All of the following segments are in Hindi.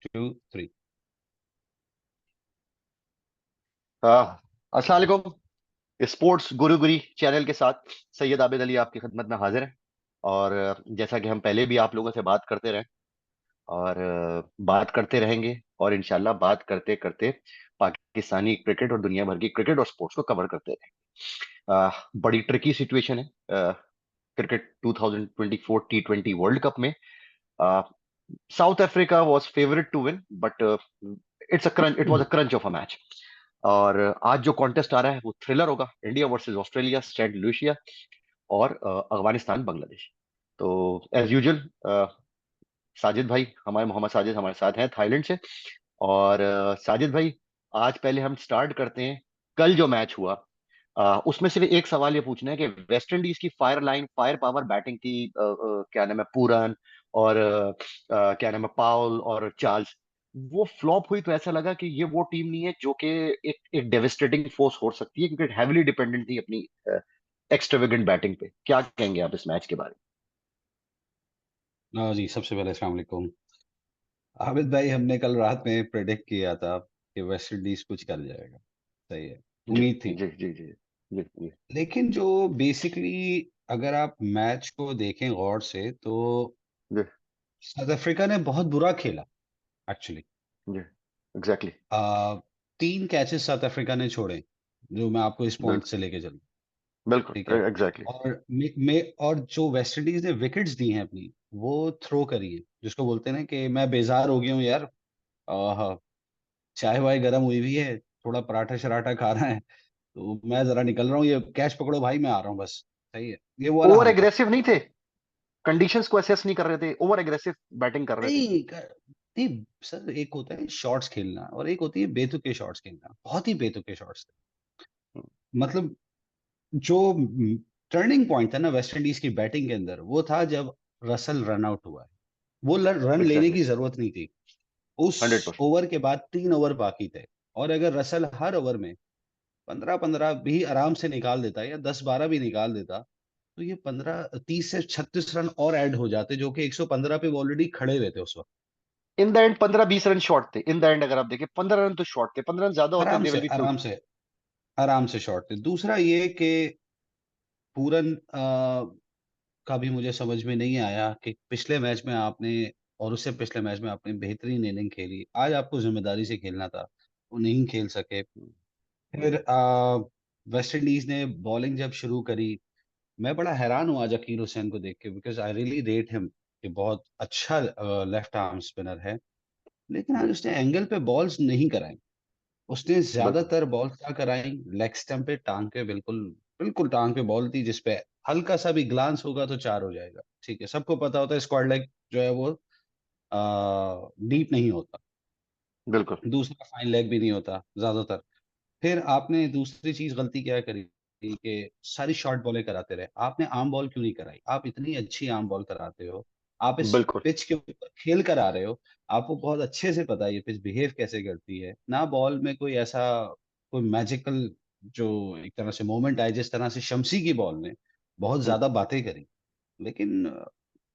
To three. अस्सलाम वालेकुम। स्पोर्ट्स गुरुगुरी चैनल के साथ सैयद आबिद अली आपकी खिदमत में हाजिर है। और जैसा कि हम पहले भी आप लोगों से बात करते रहे और बात करते रहेंगे और इंशाल्लाह बात करते करते पाकिस्तानी क्रिकेट और दुनिया भर की क्रिकेट और स्पोर्ट्स को कवर करते रहेंगे। बड़ी ट्रिकी सिचुएशन है क्रिकेट 2024 T20 वर्ल्ड कप में। South Africa was favourite to win, but it was a crunch of a match. और आज जो कॉन्टेस्ट आ रहा है वो थ्रिलर होगा, India versus Australia, Saint Lucia और अफगानिस्तान बांग्लादेश। तो एज यूजुअल साजिद भाई, हमारे मोहम्मद साजिद हमारे साथ हैं थाईलैंड से। और साजिद भाई, आज पहले हम स्टार्ट करते हैं। कल जो मैच हुआ उसमें सिर्फ एक सवाल ये पूछना है कि वेस्ट इंडीज की fire line, fire power batting थी, क्या नाम है, पूरन और क्या नाम है, पाउल और चार्ल्स, वो फ्लॉप हुई तो ऐसा लगा कि ये वो टीम नहीं है जो कि एक डेविस्टेटिंग फोर्स हो सकती है, क्योंकि हैविली डिपेंडेंट थी अपनी एक्स्ट्रावेगेंट बैटिंग पे। क्या कहेंगे आप इस मैच के बारे जी, सबसे पहले अस्सलाम वालेकुम। आबिद भाई, हमने कल रात में प्रेडिक्ट किया था कि वेस्ट इंडीज कुछ कर जाएगा। सही है, में? जी उम्मीद थी। जी जी जी जी जी लेकिन जो बेसिकली अगर आप मैच को देखें गौर से तो जी साउथ अफ्रीका ने बहुत बुरा खेला एक्चुअली। जी, एग्जैक्टली। तीन कैचेस साउथ अफ्रीका ने छोड़े, जो मैं आपको इस पॉइंट बिल्कुल से लेके चलूं। ठीक बिल्कुल है। एग्जैक्टली। और और जो वेस्ट इंडीज ने विकेट्स दी हैं अपनी, वो थ्रो करी है, जिसको बोलते हैं ना कि मैं बेजार हो गया हूँ यार। आह, चाय वाय गर्म हुई हुई है, थोड़ा पराठा शराठा खा रहा है, तो मैं जरा निकल रहा हूँ, ये कैच पकड़ो भाई, मैं आ रहा हूँ बस। सही है, ये वो वाला ओवर हाल था। एग्रेसिव नहीं थे, कंडीशंस को असेस नहीं कर रहे थे, ओवर एग्रेसिव बैटिंग कर रहे थे। नहीं नहीं सर, एक होता है शॉट्स खेलना और एक होती है बेतुके शॉट्स खेलना। बहुत ही बेतुके शॉट्स थे। मतलब जो टर्निंग पॉइंट था ना वेस्ट इंडीज की बैटिंग के अंदर, वो था जब रसल रन आउट हुआ है। वो रन लेने एग्जैक्टली, की जरूरत नहीं थी। उस 100%। ओवर के बाद 3 ओवर बाकी थे, और अगर रसल हर ओवर में 15-15 भी आराम से निकाल देता या 10-12 भी निकाल देता, तो ये 15 30 से 36 रन और ऐड हो जाते, जो कि 115 पे ऑलरेडी खड़े हुए थे उस वक्त। In the end 15-20 run short थे। इन द एंड अगर आप देखें 15 रन तो शॉर्ट थे, 15 रन ज्यादा होते, आराम दे से विल बी थ्रू। आराम से आराम से शॉट थे। दूसरा ये कि पूरन का भी मुझे समझ में नहीं आया कि पिछले मैच में आपने और उससे पिछले मैच में आपने बेहतरीन इनिंग खेली, आज आपको जिम्मेदारी से खेलना था, वो नहीं खेल सके। फिर वेस्ट इंडीज ने बॉलिंग जब शुरू करी, मैं बड़ा हैरान हुआ जकीर हुसैन को देख के, because I really rate him कि बहुत अच्छा लेफ्ट आर्म स्पिनर है। लेकिन आज उसने एंगल पे बॉल्स नहीं कराई। उसने बिल्कुल ज्यादातर बॉल क्या कराई, लेग स्टंप पे टांग के, बिल्कुल बिल्कुल टांग पे बॉल थी, जिसपे हल्का सा भी ग्लांस होगा तो चार हो जाएगा। ठीक है, सबको पता होता है स्क्वाड लेग जो है वो डीप नहीं होता। बिल्कुल दूसरा फाइन लेग भी नहीं होता ज्यादातर। फिर आपने दूसरी चीज गलती क्या करी कि सारी शॉर्ट बॉलें कराते रहे। आपने आर्म बॉल क्यों नहीं कराई? आप इतनी अच्छी आर्म बॉल कराते हो, आप इस बिल्कुल पिच के ऊपर खेल कर आ रहे हो, आपको बहुत अच्छे से पता है ये पिच बिहेव कैसे करती है ना। बॉल में कोई ऐसा कोई मैजिकल जो एक तरह से मोमेंट आए, जिस तरह से शमसी की बॉल ने बहुत हम्म। ज्यादा बातें करी, लेकिन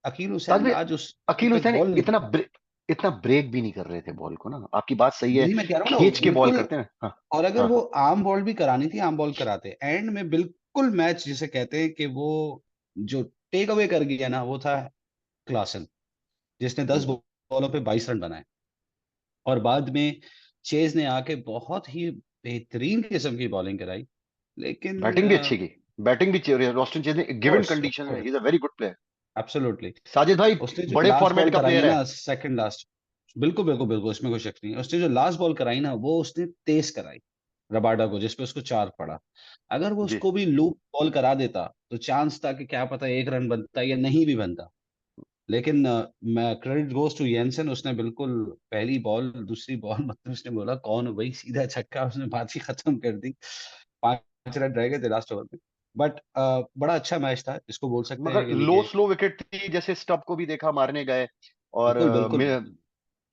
अकील साथ हुसैन में आज उस अकील तक हुसैन बॉल नहीं इतना किया। इतना ब्रेक भी नहीं कर रहे थे बॉल को ना, आपकी बात सही है। यही मैं कह रहा हूँ ना, खींच के बॉल बिल्कुल। करते हैं। हाँ और अगर हाँ वो हाँ। आर्म बॉल भी करानी थी, आर्म बॉल कराते एंड में, बिल्कुल मैच जिसे कहते हैं कि वो जो टेक अवे कर गया ना, वो था क्लासन, जिसने 10 बॉलों पे 22 रन बनाए। और बाद में चेज ने आके बहुत ही बेहतरीन किस्म की बॉलिंग कराई। लेकिन बैटिंग भी अच्छी की, बैटिंग भी चाहिए। रोस्टन चेज ने गिवन कोर्स ऑफ कंडीशन है, he is course a very good player. Absolutely. Sajid भाई उसने जो बड़े लास्ट फॉर्मेट बॉल का कराई है प्लेयर है। ना, सेकंड लास्ट, बिल्कुल बिल्कुल बिल्कुल, इसमें कोई शक नहीं है। उसने जो लास्ट बॉल कराई ना, वो उसने तेज कराई रबाडा को, जिसपे उसको चार पड़ा। अगर वो जी, उसको भी लूप बॉल करा देता तो चांस था कि क्या पता एक रन बनता या नहीं भी बनता। लेकिन मैं क्रेडिट गोस टू येंसन, उसने बिल्कुल पहली बॉल दूसरी बॉल मतलब उसने बोला कौन हो भाई, सीधा छक्का, उसने बात ही खत्म कर दी। 5 रन रह गए थे लास्ट ओवर में। बट बड़ा अच्छा मैच था, इसको बोल सकते हैं मगर कि नहीं लो कि स्लो विकेट थी, जैसे स्टब को भी देखा मारने गए। और बिल्कुल बिल्कुल बिल्कुल।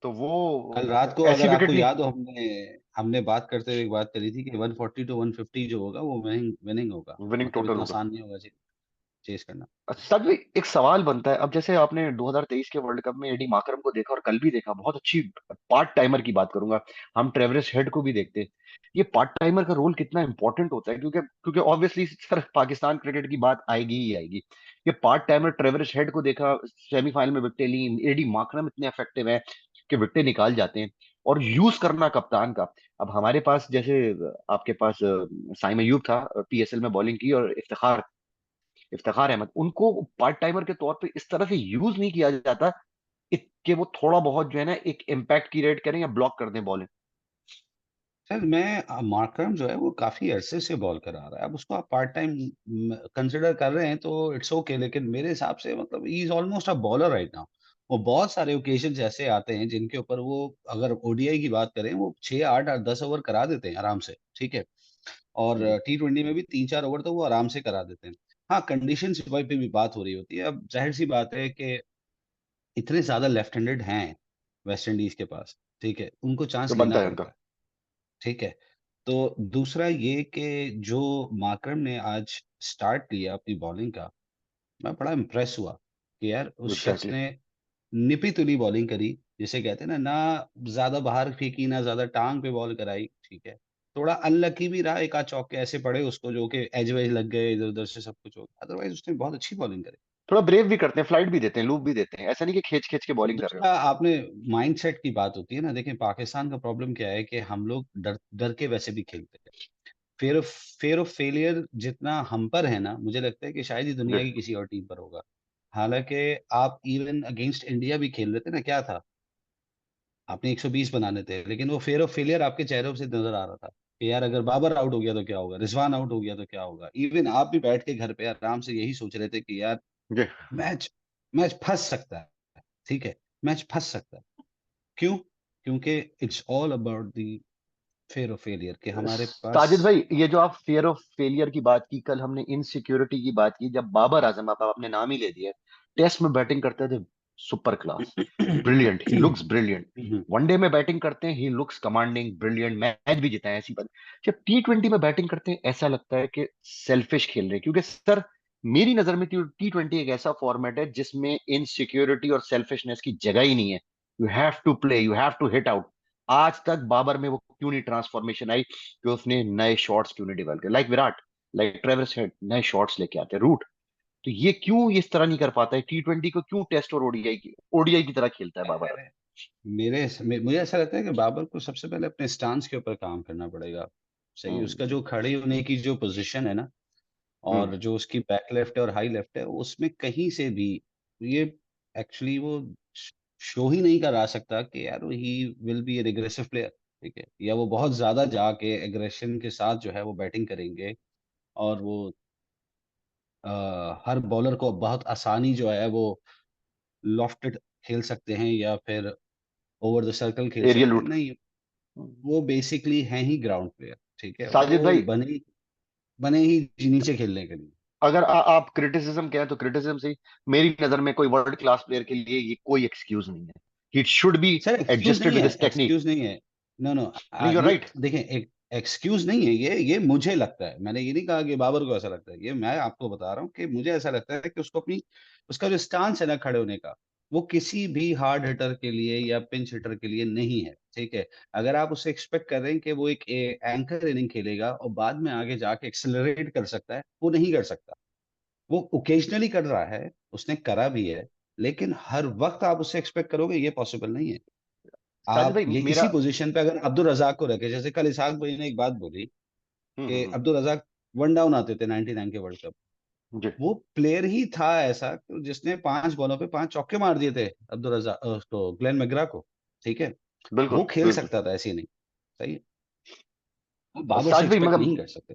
तो कल वो रात को ऐसी अगर विकेट आपको नहीं। याद हो, हमने हमने बात करते हुए एक बात करी थी कि 140 to 150 जो होगा वो विनिंग विनिंग होगा, विनिंग मतलब टोटल इतना होगा। आसान नहीं होगा जी। चेस करना। सच में एक सवाल बनता है अब, जैसे आपने 2023 के वर्ल्ड कप में एडी माकरम को देखा और कल भी देखा, बहुत अच्छी पार्ट टाइमर की बात करूंगा। हम ट्रेवरिस हेड को भी देखते हैं। ये पार्ट टाइमर का रोल कितना इंपॉर्टेंट होता है, क्योंकि क्योंकि ऑब्वियसली सर पाकिस्तान क्रिकेट की बात आएगी ही आएगी। ये पार्ट टाइमर ट्रेवरिस हेड को देखा, सेमीफाइनल में विकेटें ली, एडी माकरम इतने इफेक्टिव है कि विकेटें निकाल जाते हैं। और यूज करना कप्तान का। अब हमारे पास जैसे आपके पास साइम अयूब था, पीएसएल में बॉलिंग की, और इफ्तिखार अहमद, उनको पार्ट टाइमर के तौर पे इस तरह से यूज नहीं किया जाता कि वो थोड़ा बहुत जो है ना एक इम्पैक्ट क्रिएट करें या ब्लॉक कर दें बॉलिंग। सर मैं मार्करम जो है वो काफी अरसे से बॉल करा रहा है, अब उसको आप पार्ट टाइम कंसिडर कर रहे हैं तो इट्स ओके, लेकिन मेरे हिसाब से मतलब he is almost a bowler right now. वो बहुत सारे ओकेजन ऐसे आते हैं जिनके ऊपर वो, अगर ओडीआई की बात करें, वो 6 8 और 10 ओवर करा देते हैं आराम से, ठीक है। और जी। T20 में भी 3 4 ओवर तो वो आराम से करा देते हैं। हाँ, कंडीशन पे भी बात हो रही होती है। अब जाहिर सी बात है कि इतने ज्यादा लेफ्ट हैंडेड हैं वेस्ट इंडीज के पास, ठीक है, उनको तो चांस लेना बनता है पड़ता उनका। है, ठीक है। तो दूसरा ये कि जो मार्करम ने आज स्टार्ट किया अपनी बॉलिंग का, मैं बड़ा इम्प्रेस हुआ कि यार उस शख्स एग्जैक्टली। ने निपी तुली बॉलिंग करी, जिसे कहते हैं ना, ना ज्यादा बाहर फेंकी ना ज्यादा टांग पे बॉल कराई, ठीक है। थोड़ा अनलकी भी रहा, एक आध चौके ऐसे पड़े उसको जो कि एज वेज लग गए, इधर उधर से सब कुछ हो गया, अदरवाइज उसने बहुत अच्छी बॉलिंग करी। थोड़ा ब्रेव भी करते हैं, फ्लाइट भी देते हैं, लूप भी देते हैं, ऐसा नहीं कि खींच खींच के बॉलिंग कर रहे दूसरा आपने माइंडसेट की बात होती है ना, देखिए पाकिस्तान का प्रॉब्लम क्या है कि हम लोग डर डर के वैसे भी खेलते हैं। फेयर ऑफ फेलियर जितना हम पर है ना, मुझे लगता है कि शायद ही हो। दुनिया की किसी और टीम पर होगा। हालांकि आप इवन अगेंस्ट इंडिया भी खेल रहे थे ना, क्या था, आपने 120 बनाने थे, लेकिन वो फेयर ऑफ फेलियर आपके चेहरों से नजर आ रहा था कि यार अगर बाबर आउट हो गया तो क्या होगा, रिजवान आउट हो गया तो क्या होगा। इवन आप भी बैठ के घर पे आराम से यही सोच रहे थे कि यार जी। मैच मैच फंस सकता है, ठीक है, मैच फंस सकता है। क्यों? क्योंकि it's all about the fair of failure कि हमारे पास। साजिद भाई, ये जो आप फियर ऑफ फेलियर की बात की, कल हमने इनसिक्योरिटी की बात की, जब बाबर आजम, आप आपने नाम ही ले दिया, टेस्ट में बैटिंग करते थे super class, brilliant, he looks brilliant. One day में बैटिंग करते हैं, he looks commanding, brilliant, match भी जिता है, ऐसी बात। जब T20 में बैटिंग करते हैं, ऐसा लगता है कि सेल्फिश खेल रहे हैं, क्योंकि सर मेरी नजर में T20 एक ऐसा फॉर्मेट है जिसमें इनसिक्योरिटी और सेल्फिशनेस की जगह ही नहीं है। You have to play, you have to hit out. आज तक बाबर में वो क्यों नहीं ट्रांसफॉर्मेशन आई, कि उसने नए शॉट्स क्यों नहीं डेवलप किए, like Virat, like Travis head, नए शॉट्स लेके आते हैं, रूट। तो ये क्यों इस तरह नहीं कर पाता है, T20 को क्यों टेस्ट और ओडीआई की तरह खेलता है बाबर। मेरे मुझे ऐसा लगता है कि बाबर को सबसे पहले अपने स्टांस के ऊपर काम करना पड़ेगा। सही, उसका हम्म। जो खड़े होने की जो पोजीशन है ना, हम्म। और जो उसकी बैक लेफ्ट है और हाई लेफ्ट है, उसमें कहीं से भी ये एक्चुअली वो शो ही नहीं करा सकता कि यार he will be N aggressive player, ठीक है, या वो बहुत ज्यादा जाके एग्रेशन के साथ जो है वो बैटिंग करेंगे, और वो हर बॉलर को बहुत आसानी जो है वो लॉफ्टेड खेल सकते हैं या फिर ओवर द सर्कल खेल एरियल सकते हैं, रूट। नहीं। वो बेसिकली हैं ही ग्राउंड प्लेयर, ठीक है, साजिद वो भाई, बने बने ही नीचे खेलने के लिए। अगर आप क्रिटिसिज्म कहें तो क्रिटिसिज्म से, मेरी नजर में कोई वर्ल्ड क्लास प्लेयर के लिए ये कोई एक्सक्यूज नहीं है, it should be sir excuse adjusted नहीं विद है, दिस टेक्निक। एक्सक्यूज नहीं है। नो नो, नहीं, यूर ये राइट। देखें, एक एक्सक्यूज नहीं है, ये मुझे लगता है, मैंने ये नहीं कहा कि बाबर को ऐसा लगता है, ये मैं आपको बता रहा हूँ कि मुझे ऐसा लगता है कि उसको अपनी, उसका जो स्टांस है ना खड़े होने का, वो किसी भी हार्ड हिटर के लिए या पिंच हिटर के लिए नहीं है, ठीक है। अगर आप उससे एक्सपेक्ट कर रहे हैं कि वो एक एंकर इनिंग खेलेगा और बाद में आगे जाके एक्सेलरेट कर सकता है, वो नहीं कर सकता। वो ओकेजनली कर रहा है, उसने करा भी है, लेकिन हर वक्त आप उससे एक्सपेक्ट करोगे, ये पॉसिबल नहीं है। साजिद आप भाई ये मेरा। इसी पोजीशन पे अगर अब्दुल रजाक को रखे, जैसे कल इसहाक भाई ने एक बात बोली कि हम्म। अब्दुल रजाक वन डाउन आते थे 99 के वर्ल्ड कप, जी। वो प्लेयर ही था ऐसा कि जिसने 5 बॉलों पे 5 चौके मार दिए थे अब्दुल रजाक, उसको ग्लेन मैग्रा को, ठीक है। बिल्कुल वो खेल बिल्कुल। सकता था ऐसी नहीं, सही है। वो बाबर से साजिद भाई एक्सपेक्ट मगर नहीं कर सकते।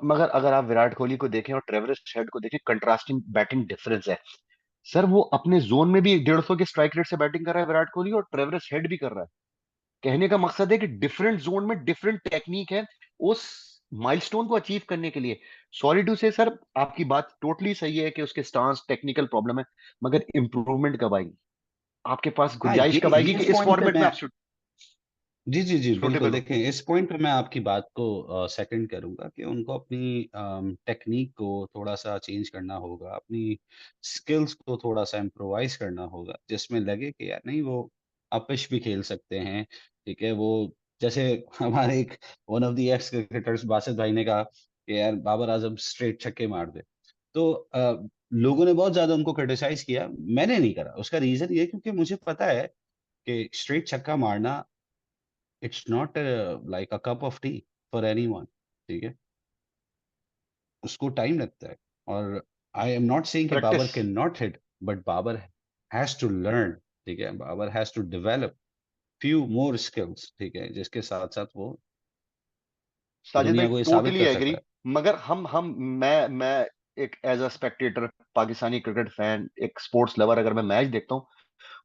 मगर अगर आप विराट कोहली को देखें और ट्रेविस हेड को देखें, कंट्रास्टिंग बैटिंग डिफरेंस है। सर वो अपने जोन में भी 150 के स्ट्राइक रेट से बैटिंग कर रहा है विराट कोहली, और ट्रेविस हेड भी कर रहा है। कहने का मकसद है कि डिफरेंट जोन में डिफरेंट टेक्निक है उस माइलस्टोन को अचीव करने के लिए। सॉरी टू से सर, आपकी बात टोटली सही है कि उसके स्टांस टेक्निकल प्रॉब्लम है, मगर इंप्रूवमेंट कब आएगी, आपके पास हाँ, गुंजाइश कब आएगी ये कि इस पॉइंट पे फॉर्मेट में मैं आप शुड। जी, जी, जी, छोटे बिल्कुल। प्लेयरों। देखें, इस पॉइंट पे मैं आपकी बात को सेकंड करूँगा कि उनको अपनी टेक्नीक को थोड़ा-सा चेंज करना होगा, अपनी स्किल्स को थोड़ा-सा इम्प्रोवाइज़ करना होगा, जिसमें लगे कि यार नहीं वो अपिश भी खेल सकते हैं, ठीक है? वो जैसे हमारे एक one of the x cricketers Basit भाई ने कहा कि यार बाबर आज़म स्ट्रेट छक्के मार दे। तो लोगों ने बहुत ज़्यादा उनको क्रिटिसाइज़ किया, मैंने नहीं करा। उसका रीज़न ये है क्योंकि मुझे पता है कि स्ट्रेट छक्का मारना it's not like a cup of T for anyone, ठीक है? उसको टाइम लगता है और आई एम नॉट सेइंग कि Babar practice. Can not hit, but Babar has to learn, ठीक है? Babar has to develop few more skills, ठीक है? जिसके साथ-साथ वो साजिद भाई दुनिया को ये साबित टोटली कर एग्री। सकता है। मगर हम मैं एक as a spectator, Pakistani cricket fan, एक स्पोर्ट्स लवर, अगर मैं मैच देखता हूँ,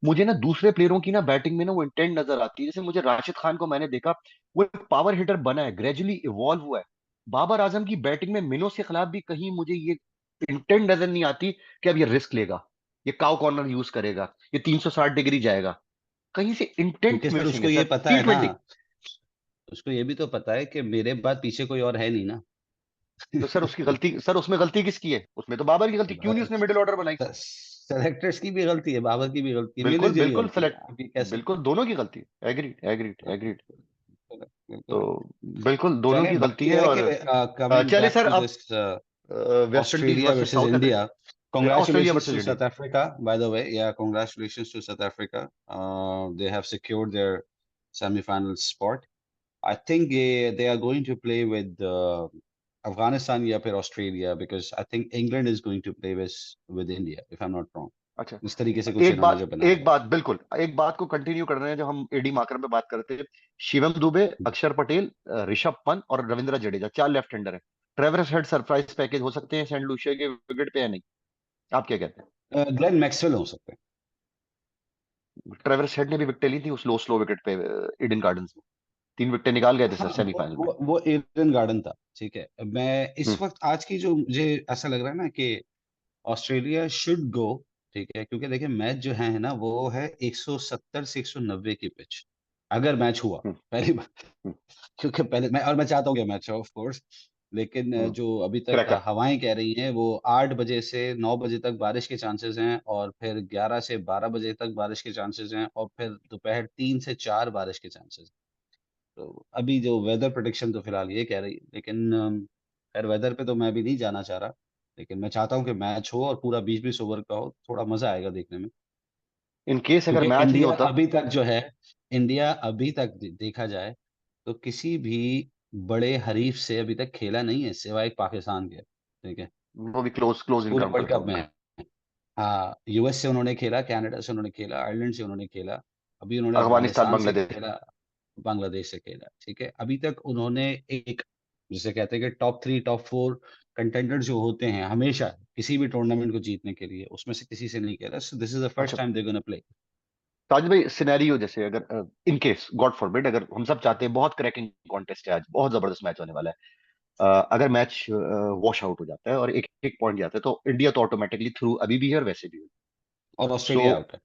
मुझे ना दूसरे प्लेयरों की ना बैटिंग में ना वो इंटेंट नजर आती है। जैसे मुझे राशिद खान को मैंने देखा, वो एक पावर हिटर बना है, ग्रेजुअली इवॉल्व हुआ है। बाबर आजम की बैटिंग में मिनों के खिलाफ भी कहीं मुझे ये इंटेंट नजर नहीं आती कि अब ये रिस्क लेगा, ये काउ कॉर्नर यूज करेगा, ये 360 डिग्री जाएगा। कहीं से इंटेंट क्योंकि सर मिसिंग उसको है ये सर। पता टी है ना, ट्वेंटी उसको ये भी तो पता है कि मेरे बाद पीछे कोई और है नहीं ना। तो सर उसकी गलती, सर उसमें गलती किसकी है? उसमें तो बाबर की गलती, क्यों नहीं उसने मिडिल ऑर्डर बनाई? सेलेक्टर्स की भी गलती है, बाबर की भी गलती है, बिल्कुल मैनेजरियल बिल्कुल गलती है। सेलेक्ट, आप ये कह सकते बिल्कुल दोनों की गलती है। एग्रीड एग्रीड हैं। एग्रीड। बिल्कुल, बिल्कुल। तो बिल्कुल दोनों चलें, की गलती बाकी है। है और कि कमिंग चलिए बैक सर, टू अब this West Indies Australia versus versus south India. Africa, Australia Congratulations versus to India. South Africa, by the way. Yeah, congratulations to South Africa. They have secured their semi-final spot. I think they are going to play with Afghanistan या फिर Australia because I think England is going to play with India, if I'm not wrong. अच्छा, इस तरीके से कुछ एक इन्होंने बात, जो बनाया एक है। बात बिल्कुल, एक बात को कंटिन्यू कर रहे हैं जो हम एडी मार्कर पे बात करते थे। शिवम दुबे, अक्षर पटेल, ऋषभ पंत और रविंद्र जडेजा, चार लेफ्ट हैंडर है। ट्रेविस हेड सरप्राइज पैकेज हो सकते हैं सेंट लुशिया के विकेट पे या नहीं? आप क्या कहते ग्लेन मैक्सवेल हो सकते हैं। हैं? ट्रेविस हेड ने भी विकेट ली थी उस स्लो विकेट पे ईडन गार्डन्स में, 3 विकेट निकाल गए थे हाँ, सर सेमीफाइनल में। वो ईडन गार्डन था, ठीक है। मैं इस हम्म वक्त आज की जो मुझे ऐसा लग रहा है ना कि ऑस्ट्रेलिया शुड गो, ठीक है, क्योंकि देखिए मैच जो है ना वो है 170 से 190 की पिच, अगर मैच हुआ, हम्म पहली बात। हम्म क्योंकि पहले मैं और मैं चाहता हूँ कि मैच हो ऑफ कोर्स, लेकिन हम्म जो अभी तक क्रैकर। हवाएं कह रही हैं वो 8 बजे से 9 बजे तक बारिश के चांसेस हैं और फिर 11 से 12 बजे तक बारिश के चांसेस हैं और फिर दोपहर 3 से 4 बारिश के चांसेस। तो अभी जो वेदर प्रेडिक्शन तो फिलहाल ये कह रही है, लेकिन खैर वेदर पे तो मैं भी नहीं जाना चाह रहा, लेकिन मैं चाहता हूँ कि मैच हो और पूरा 20-20 ओवर का हो, थोड़ा मजा आएगा देखने में। इन केस अगर क्योंकि मैच नहीं होता। इंडिया अभी तक देखा जाए तो किसी भी बड़े हरीफ से अभी तक खेला नहीं है सिवाय पाकिस्तान के, ठीक है, वो भी क्लोज क्लोज पूरे इनकाउंटर वर्ल्ड था कप में। उनका। हाँ, यूएस से उन्होंने खेला, कनाडा से उन्होंने खेला, आयरलैंड से उन्होंने खेला, अभी उन्होंने अफगानिस्तान अफगानिस्तान से बांग्लादेश। खेला, बांग्लादेश से खेला, ठीक है। अभी तक उन्होंने एक, जिसे कहते हैं कि टॉप 3 टॉप 4 कंटेंडर जो होते हैं हमेशा किसी भी टूर्नामेंट को जीतने के लिए, उसमें से किसी से नहीं खेला। So this is the first अच्छा टाइम दे गोना प्ले। ताज भाई, सिनेरियो जैसे अगर इन केस गॉड फॉरबिड, अगर हम सब चाहते हैं, बहुत क्रैकिंग कॉन्टेस्ट है आज, बहुत जबरदस्त मैच होने वाला है, अगर मैच वॉश आउट हो जाता है और एक एक पॉइंट जाता है, तो इंडिया तो ऑटोमेटिकली थ्रू अभी भी है और वैसे भी है। और सो ऑस्ट्रेलिया आउट है,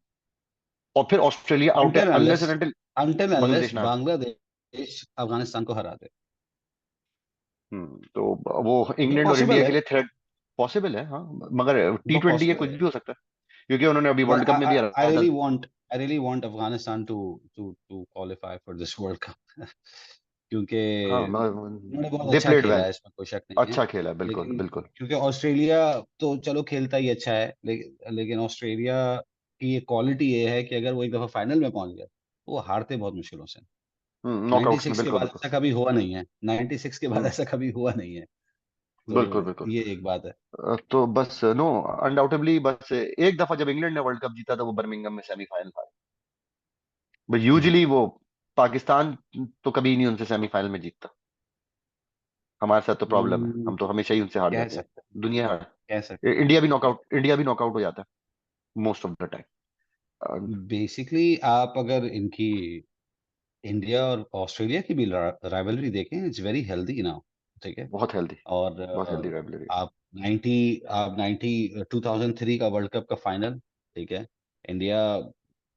और फिर ऑस्ट्रेलिया आउट है until unless unless and until until unless Bangladesh ना। बांग्लादेश अफगानिस्तान को हरा दे। तो वो ये इंग्लैंड और इंडिया पॉसिबल है। के लिए थ्रेट पॉसिबल है, हाँ। मगर टी वो ट्वेंटी है, पॉसिबल कुछ है। भी हो सकता है, क्योंकि उन्होंने अभी बट वर्ल्ड कप में भी आई हराया था। Really want Afghanistan to qualify for this World Cup क्योंकि हाँ, उन्होंने बहुत दे अच्छा प्लेड खेला वेल, है, इसमें कोई शक नहीं है। अच्छा खेला बिल्कुल लेकिन बिल्कुल। क्योंकि ऑस्ट्रेलिया तो चलो खेलता ही अच्छा है, लेकिन ऑस्ट्रेलिया की ये क्वालिटी ये है कि अगर वो एक दफा फाइनल में पहुंच गया तो वो हारते बहुत मुश्किलों से। नॉकआउट्स में 96 के बिल्कुल बाद बिल्कुल। ऐसा कभी हुआ नहीं है, 96 के बाद हम्म ऐसा कभी हुआ नहीं है। तो बिल्कुल बिल्कुल। ये एक बात है। तो बस नो, अनडाउटेबली बस एक दफा जब इंग्लैंड ने वर्ल्ड कप जीता था, वो बर्मिंघम में सेमीफाइनल था। बट हम्म, यूजुअली वो पाकिस्तान तो कभी नहीं उनसे सेमीफाइनल में जीतता। हमारे साथ तो प्रॉब्लम है, हम तो हमेशा ही उनसे हार कह जाते हैं। सकते दुनिया हार। कह सकते इंडिया भी नॉकआउट हो जाता है most of the time. Basically आप अगर इनकी इंडिया और ऑस्ट्रेलिया की भी राइवलरी देखें, इट्स वेरी हेल्दी नाउ, ठीक है। बहुत हेल्दी, और बहुत हेल्दी राइवलरी। आप 90 2003 का वर्ल्ड कप का फाइनल, ठीक है, India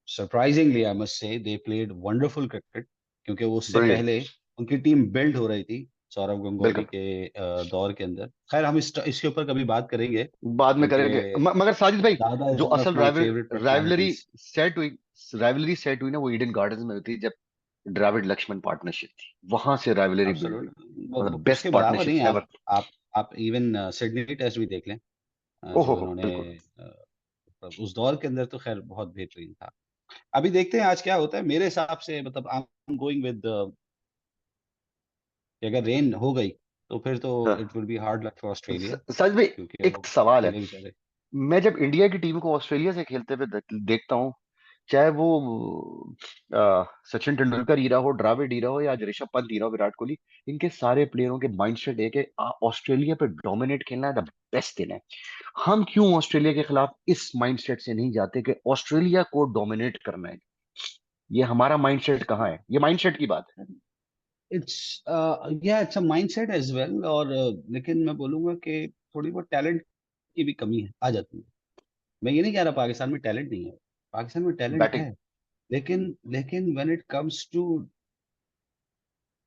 surprisingly I must say they played wonderful cricket, क्योंकि वो उससे ब्रिलियंट। पहले उनकी टीम बिल्ड हो रही थी सौरव गंगोली बिल्कुल। के दौर के अंदर। खैर हम इसके ऊपर कभी बात करेंगे, बाद में क्योंकि करेंगे, मगर साजिद भाई, दादा इज जो वन ऑफ असल my favourite rivalry personalities. Set हुई ना, वो ईडन गार्डन्स में हुई थी, जब द्रविड़ लक्ष्मण पार्टनरशिप थी, वहां से राइवलरी बिल्ड हुई। मतलब बेस्ट उसके बराबर नहीं। Partnership ever. आप इवन सिडनी टेस्ट भी देख लें, ओहो जो हो, इन्होंने बिल्कुल। उस दौर के अंदर तो खैर बहुत बेहतरीन था। अभी देखते हैं आज क्या होता है। मेरे हिसाब से मतलब आई एम गोइंग विद, अगर रेन हो गई तो फिर तो हाँ। It will be hard luck for Australia, सच में क्योंकि एक वो सवाल है। अकेले बेचारे। मैं जब इंडिया की टीम को ऑस्ट्रेलिया से खेलते हुए देखता हूँ, चाहे वो सचिन तेंदुलकर ईरा हो, द्रविड़ ईरा हो, या आज ऋषभ पंत ईरा हो, विराट कोहली, इनके सारे प्लेयरों के माइंडसेट है कि ऑस्ट्रेलिया पे डोमिनेट खेलना है, द बेस्ट देना है। हम क्यों ऑस्ट्रेलिया के खिलाफ इस माइंडसेट से नहीं जाते कि ऑस्ट्रेलिया को डोमिनेट करना है? ये हमारा माइंडसेट कहाँ है? ये माइंडसेट की बात है। It's it's a mindset as well. और लेकिन मैं बोलूंगा कि थोड़ी बहुत टैलेंट की भी कमी है, आ जाती है। मैं ये नहीं कह रहा पाकिस्तान में टैलेंट नहीं है, पाकिस्तान में टैलेंट बैटिंग। है। लेकिन लेकिन when it comes to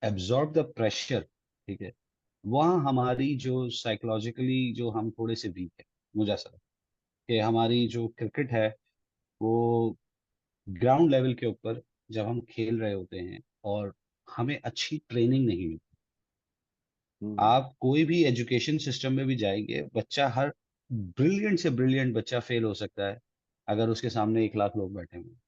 absorb the pressure, ठीक है, वहाँ हमारी जो साइकोलॉजिकली जो हम थोड़े से वीक है, मुझे ऐसा लगता है कि हमारी जो क्रिकेट है वो ग्राउंड लेवल के ऊपर जब हम खेल रहे होते हैं और हमें अच्छी ट्रेनिंग नहीं मिलती। हम्म। आप कोई भी एजुकेशन सिस्टम में भी जाएंगे, बच्चा हर ब्रिलियंट से ब्रिलियंट बच्चा फेल हो सकता है अगर उसके सामने 1 लाख लोग बैठे हुए हैं,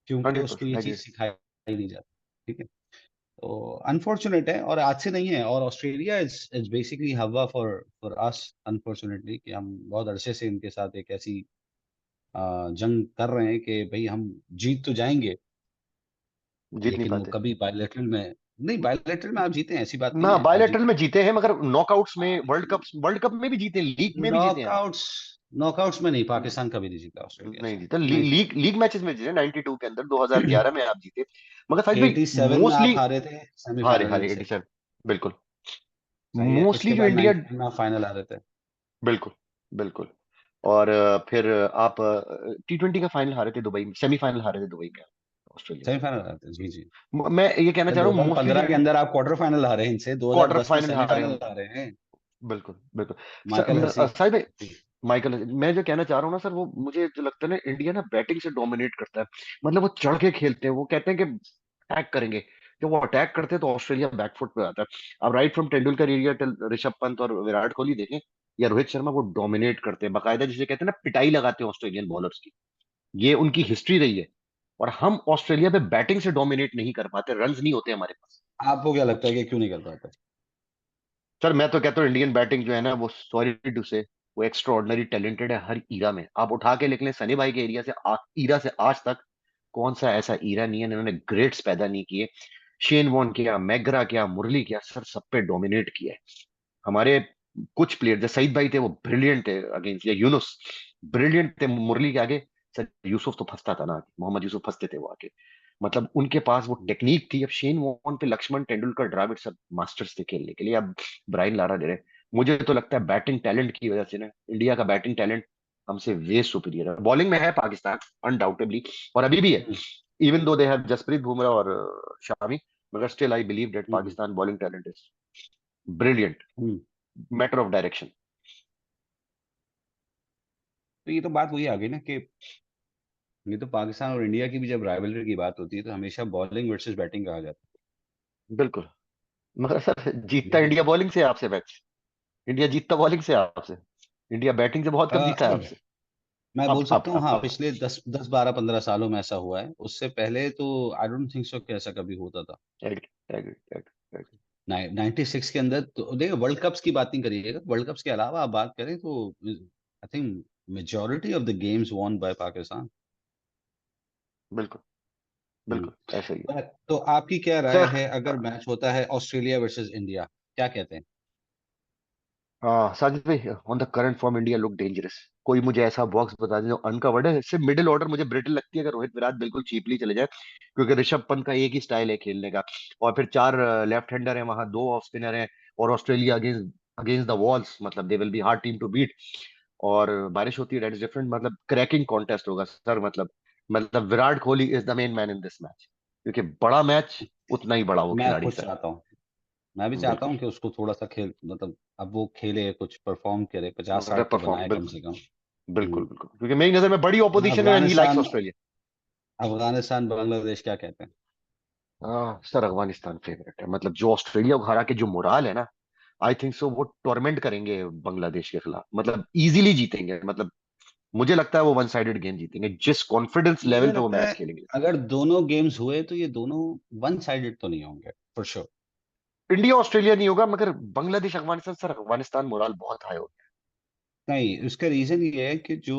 क्योंकि उसको ये 100% चीज़ एग्री। सिखाई नहीं जाती। ठीक है, तो अनफॉर्चुनेट है और आज से नहीं है। और ऑस्ट्रेलिया इज इज बेसिकली हवा फॉर फॉर अस, अनफॉर्चुनेटली, कि हम बहुत अरसे से इनके साथ एक ऐसी जंग कर रहे हैं कि भाई हम जीत तो जाएंगे, जीत नहीं लेकिन वो पाते। कभी बायलैटरल में नहीं। बायलैटरल में आप जीते हैं, ऐसी बात नहीं ना, है, आप बायलैटरल जीते में जीते हैं, मगर नॉकआउट्स हैं। में, वर्ल्ड कप में भी जीते हैं, लीग में भी जीते हैं हम। नॉकआउट्स नॉकआउट्स में नहीं, पाकिस्तान कभी नहीं जीता ऑस्ट्रेलिया नहीं से, जीता, नहीं जीता। लीग लीग मैचेस में जीते, 92 के अंदर, 2011 में आप जीते। मगर साजिद भाई, 87 में आप मोस्टली हारे थे हारे सेमीफाइनल हारे इनसे, 87। बिल्कुल। सही है। मोस्टली उसके जो बाद इंडिया। 91 में आप फाइनल हारे थे। बिल्कुल। बिल्कुल। और फिर आप T20 का फाइनल हारे थे दुबई में, सेमीफाइनल हारे थे दुबई में ऑस्ट्रेलिया से। सेमीफाइनल हारे थे, जी जी। मैं ये कहना चाह रहा हूँ, मोस्टली जो 2015 के अंदर आप क्वार्टर फाइनल हारे हैं इनसे, क्वार्टर 2010 में फाइनल हारे सेमीफाइनल हम। हारे हैं। बिल्कुल बिल्कुल। Michael Hussey. साहिब भाई, जी। माइकल, मैं जो कहना चाह रहा हूँ ना सर, वो मुझे जो लगता है ना, इंडिया ना बैटिंग से डोमिनेट करता है। मतलब वो चढ़ के खेलते हैं, वो कहते हैं कि अटैक करेंगे। जब वो अटैक करते हैं तो ऑस्ट्रेलिया बैकफुट पे आता है। अब right from Tendulkar area till Rishabh Pant और विराट कोहली देखें, या रोहित शर्मा, वो डोमिनेट करते हैं बाकायदा, जिसे कहते हैं ना, पिटाई लगाते हैं ऑस्ट्रेलियन बॉलर्स की। ये उनकी हिस्ट्री रही है। और हम ऑस्ट्रेलिया पे बैटिंग से डोमिनेट नहीं कर पाते, रन नहीं होते हमारे पास। आपको क्या लगता है कि क्यों नहीं कर पाते? सर मैं तो कहता हूँ, इंडियन बैटिंग जो है ना, वो सॉरी टू से, वो एक्स्ट्रा ऑर्डिनरी टैलेंटेड है हर ईरा में। आप उठा के लिख लें, सनी भाई के एरिया से ईरा से आज तक कौन सा ऐसा ईरा नहीं है जिन्होंने ग्रेट्स पैदा नहीं किए। शेन वॉन किया, मैगरा किया, मुरली किया, सर सब पे डोमिनेट किया है। हमारे कुछ प्लेयर, जैसे सईद भाई थे, वो ब्रिलियंट थे अगेंस्ट, या यूनुस ब्रिलियंट थे मुरली के आगे। सर यूसुफ तो फंसता था ना, मोहम्मद यूसुफ फंसते थे वो आगे। मतलब उनके पास वो टेक्निक थी। अब शेन वॉन पे लक्ष्मण, तेंदुलकर, द्रविड़ सब मास्टर्स थे खेलने के लिए। अब ब्रायन लारा दे रहे। मुझे तो लगता है बैटिंग टैलेंट की वजह से ना, इंडिया का बैटिंग टैलेंट हमसे वे सुपीरियर है। बॉलिंग में है पाकिस्तान अनडाउटेबली, और अभी भी है, हम्म, even though they have Jasprit Bumrah और शामी। मगर still I believe that hmm, Pakistan bowling talent is brilliant. Hmm. Matter of direction. तो ये तो बात वही आ गई ना कि ये तो पाकिस्तान और इंडिया की भी जब राइवलरी की बात होती है तो हमेशा बॉलिंग वर्सेस बैटिंग कहा जाता बिल्कुल। मगर सर जीतता है। इंडिया बॉलिंग से आपसे मैच। इंडिया जीतता बॉलिंग से आपसे। इंडिया बैटिंग से बहुत कम जीता है आपसे। मैं बोल सकता हूँ हाँ, अब पिछले 10 10 12 15 सालों में ऐसा हुआ है। उससे पहले तो आई डोंट थिंक सो कि ऐसा कभी होता था। Agree agree agree agree. 96 के अंदर तो देखिए, वर्ल्ड कप्स की बात नहीं करिएगा, वर्ल्ड कप्स के अलावा आप बात करें तो I think majority of the games won by Pakistan. बिल्कुल हम्म। बिल्कुल ऐसा ही है। तो आपकी क्या राय सर, है अगर मैच होता है ऑस्ट्रेलिया वर्सेस इंडिया, क्या कहते हैं? हाँ साजिद भाई, on the current form India look dangerous. कोई मुझे ऐसा बॉक्स बता दें जो अनकवर्ड है। सिर्फ मिडिल ऑर्डर मुझे ब्रिटल लगती है, अगर रोहित विराट बिल्कुल चीपली चले जाए, क्योंकि ऋषभ पंत का एक ही स्टाइल है खेलने का। और फिर चार लेफ्ट हैंडर है वहां, दो ऑफ स्पिनर हैं। और Australia against against the walls, मतलब they will be hard team to beat. और बारिश होती है, दैट इज डिफरेंट, मतलब क्रैकिंग कॉन्टेस्ट होगा सर। मतलब Virat Kohli is the main man in this match, क्योंकि बड़ा मैच उतना ही बड़ा वो मैं खिलाड़ी खुद सर। चाहता हूँ, मैं भी चाहता बिल्कुल। हूँ कि उसको थोड़ा-सा खेल मतलब अब वो खेले, कुछ परफ़ॉर्म करे, अगर 50-60 तो परफॉर्म, बनाए कम बिल्कुल से कम। बिल्कुल हुँ, बिल्कुल, क्योंकि मेरी नजर में बड़ी और ऑपोजिशन है and he likes Australia. Afghanistan, Bangladesh क्या कहते हैं? सर अफगानिस्तान फेवरेट है, मतलब जो ऑस्ट्रेलिया को हरा के जो मोराल है ना, आई थिंक सो वो टॉर्मेंट करेंगे बांग्लादेश के खिलाफ, मतलब इजीली जीतेंगे, मतलब मुझे लगता है वो वन साइडेड गेम जीतेंगे जिस कॉन्फिडेंस लेवल मुझे पे वो लगता मैच है खेलेंगे। अगर दोनों गेम्स हुए तो ये दोनों वन साइडेड तो नहीं होंगे, फॉर श्योर। इंडिया ऑस्ट्रेलिया नहीं होगा, मगर बांग्लादेश अफगानिस्तान, सर अफगानिस्तान मोराल बहुत हाई हो नहीं, उसका रीज़न ये है कि जो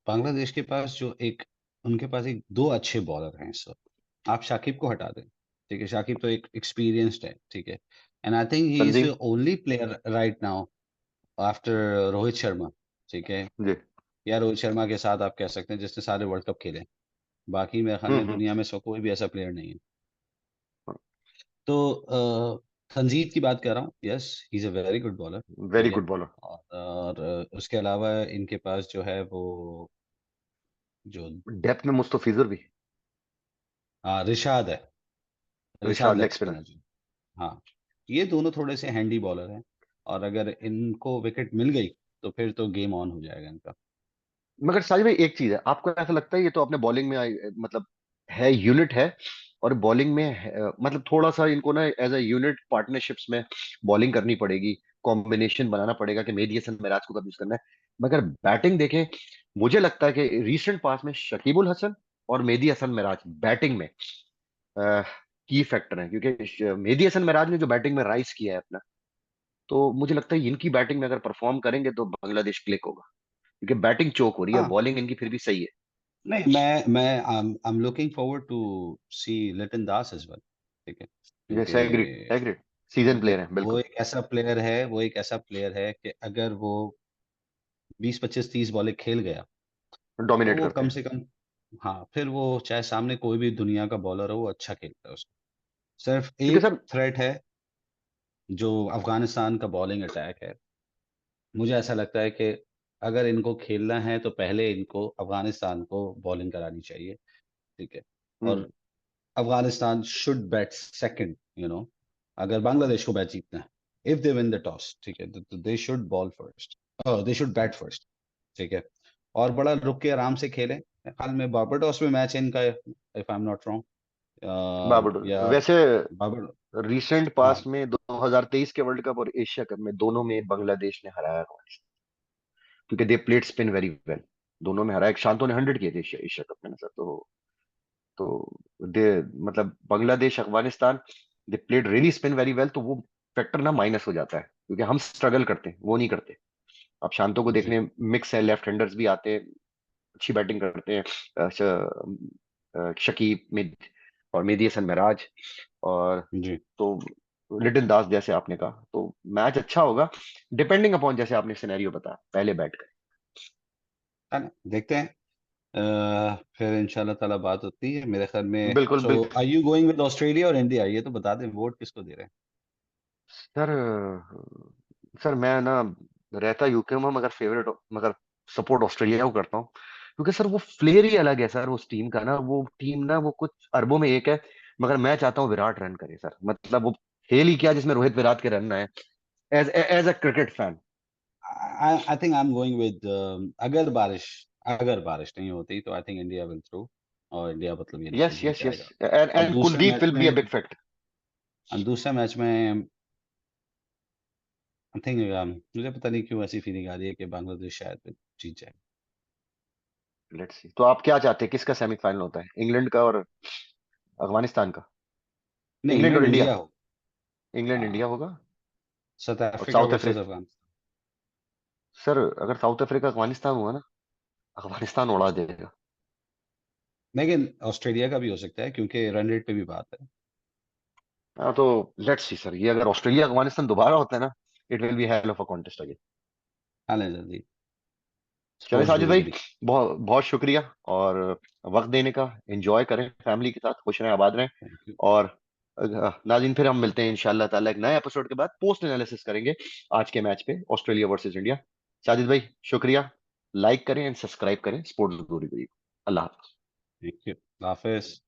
बांग्लादेश के पास जो एक उनके पास एक 2 अच्छे बॉलर हैं इस वक़्त। आप शाकिब को हटा दें, ठीक है? शाकिब तो एक एक्सपीरियंस्ड है, ठीक है? एंड आई थिंक ही गया। Is Sanjeev. The only player right now after Rohit Sharma, ठीक है? जी। या रोहित शर्मा के साथ आप कह सकते हैं जिसने सारे वर्ल्ड कप खेले। बाकी मेरे ख़्याल में हम्म। दुनिया में कोई भी ऐसा प्लेयर नहीं है। तो तंजीद की बात कर रहा हूँ, yes he is a very good bowler, ठीक वेरी है? Good bowler. और उसके अलावा इनके पास जो है वो जो डेप्थ में मुस्तफिजुर भी। रिशाद है, Rishad Rishad leg leg spinner. Spinner जो हाँ, ये दोनों थोड़े से हैंडी बॉलर हैं और अगर इनको विकेट मिल गई, तो फिर तो गेम ऑन हो जाएगा इनका। मगर साजिद भाई एक चीज है, आपको ऐसा लगता है ये तो अपने बॉलिंग में मतलब है, यूनिट है, और बॉलिंग में मतलब थोड़ा सा इनको ना एज अ यूनिट पार्टनरशिप्स में बॉलिंग करनी पड़ेगी, कॉम्बिनेशन बनाना पड़ेगा कि मेहदी हसन मिराज को कब यूज करना है। मगर बैटिंग देखें, मुझे लगता है कि रीसेंट पास में शकीबुल हसन और मेहदी हसन मिराज बैटिंग में की फैक्टर है, क्योंकि मेहदी हसन मिराज ने जो बैटिंग में राइज किया है अपना, तो मुझे लगता है इनकी बैटिंग में अगर परफॉर्म करेंगे तो बांग्लादेश क्लिक होगा, क्योंकि बैटिंग चोक हो रही है, हाँ, बॉलिंग इनकी फिर भी सही है। नहीं मैं I am looking forward to see Liton Das as well, ठीक है? यस, क्योंकि एग्रीड एग्रीड, सीजन वो प्लेयर है वो बिल्कुल। एक ऐसा प्लेयर है कि अगर वो 20, 25, 30 बॉलें खेल गया, तो डोमिनेट वो करते कम हैं। से कम हाँ, फिर वो चाहे सामने कोई भी दुनिया का बॉलर हो, वो अच्छा खेलता है उसको। सिर्फ क्योंकि एक सर, थ्रेट है, जो अफ़गानिस्तान का बॉलिंग अटैक है। मुझे ऐसा लगता है कि अगर इनको खेलना है तो पहले इनको अफ़गानिस्तान को बॉलिंग करानी चाहिए, ठीक है? हम्म और अफ़गानिस्तान शुड बैट सेकंड, अगर बांग्लादेश को मैच जीतना है, if they win the toss, ठीक है? तो they should ball first, they should bat first, ठीक है? और बड़ा रुक के आराम से खेलें। मेरे ख्याल में बारबाडोस में मैच है इनका, if I am not wrong, Babul या वैसे बाबर रिसेंट हाँ, पास में 2023 के वर्ल्ड कप और एशिया कप में दोनों में बांग्लादेश ने हराया अफगानिस्तान, क्योंकि they played spin very well. दोनों में हराया, एक शांतो ने 100 किए थे एशिया एशिया कप में ना सर, तो दे मतलब Bangladesh Afghanistan, they played really spin very well, तो वो फैक्टर ना माइनस हो जाता है, क्योंकि हम स्ट्रगल करते हैं, वो नहीं करते। आप शांतो को जी, देखने, मिक्स है, लेफ्ट हैंडर्स भी आते हैं, अच्छी बैटिंग करते हैं, शकीब मिद और मेहदी हसन मिराज, और जी। तो लिटिल दास जैसे आपने कहा, तो मैच अच्छा होगा, डिपेंडिंग अपॉन जैसे आपने सिनेरियो बताया, पहले बैट करें। है ना? देखते हैं। फिर इंशाल्लाह ताला बात होती है मेरे ख्याल में। बिल्कुल सो बिल्कुल। Are you going with Australia और इंडिया? ये तो बता दें, वोट किसको दे रहे हैं? सर सर मैं ना रहता यूके में, मगर फेवरेट, मगर सपोर्ट ऑस्ट्रेलिया को करता हूँ, क्योंकि सर वो फ्लेयर ही अलग है सर, उस टीम का ना, वो टीम ना वो कुछ अरबों में एक है, मगर मैं चाहता हूँ विराट रन करे सर, मतलब वो खेल ही क्या जिसमें रोहित विराट के रन आए, as as a cricket fan. I think I am going with, अगर बारिश नहीं होती तो I think India will through, और इंडिया मतलब ये नहीं कि यस जीत यस यस, जाएगा। एंड और and Kuldeep will be a big factor. दूसरे मैच में आई थिंक मुझे पता नहीं क्यों ऐसी फीलिंग आ रही है कि बांग्लादेश शायद जीत जाए। लेट्स सी, तो आप क्या चाहते हैं, किसका सेमीफाइनल होता है, इंग्लैंड का और अफगानिस्तान का? नहीं, इंग्लैंड और इंग्लैंड इंडिया। इंडिया हो। इंग्लैंड इंडिया होगा। साउथ और Africa south versus Africa, Afghanistan. Sir अगर साउथ अफ्रीका अफगानिस्तान हुआ ना, अफगानिस्तान उड़ा देगा। लेकिन ऑस्ट्रेलिया का भी हो सकता है क्योंकि रन रेट पे भी बात है। हाँ तो लेट्स सी सर, ये अगर ऑस्ट्रेलिया अफगानिस्तान दोबारा होता है ना, it will be hell of a contest again. हाल है जल्दी। चलिए स्पोर्ट्स साजिद भाई, गुरुगिरी। बहुत बहुत शुक्रिया, और वक्त देने का, एंजॉय करें फैमिली के साथ, खुश रहें, आबाद रहें, थैंक यू। और नाज़रीन फिर हम मिलते हैं इंशाल्लाह ताला एक नए एपिसोड के बाद, पोस्ट एनालिसिस करेंगे आज के मैच पे, ऑस्ट्रेलिया वर्सेस इंडिया। साजिद भाई शुक्रिया, लाइक करें एंड सब्सक्राइब करें स्पोर्ट्स गुरु। अल्लाह हाफ़िज़। Thank you. हाफिज।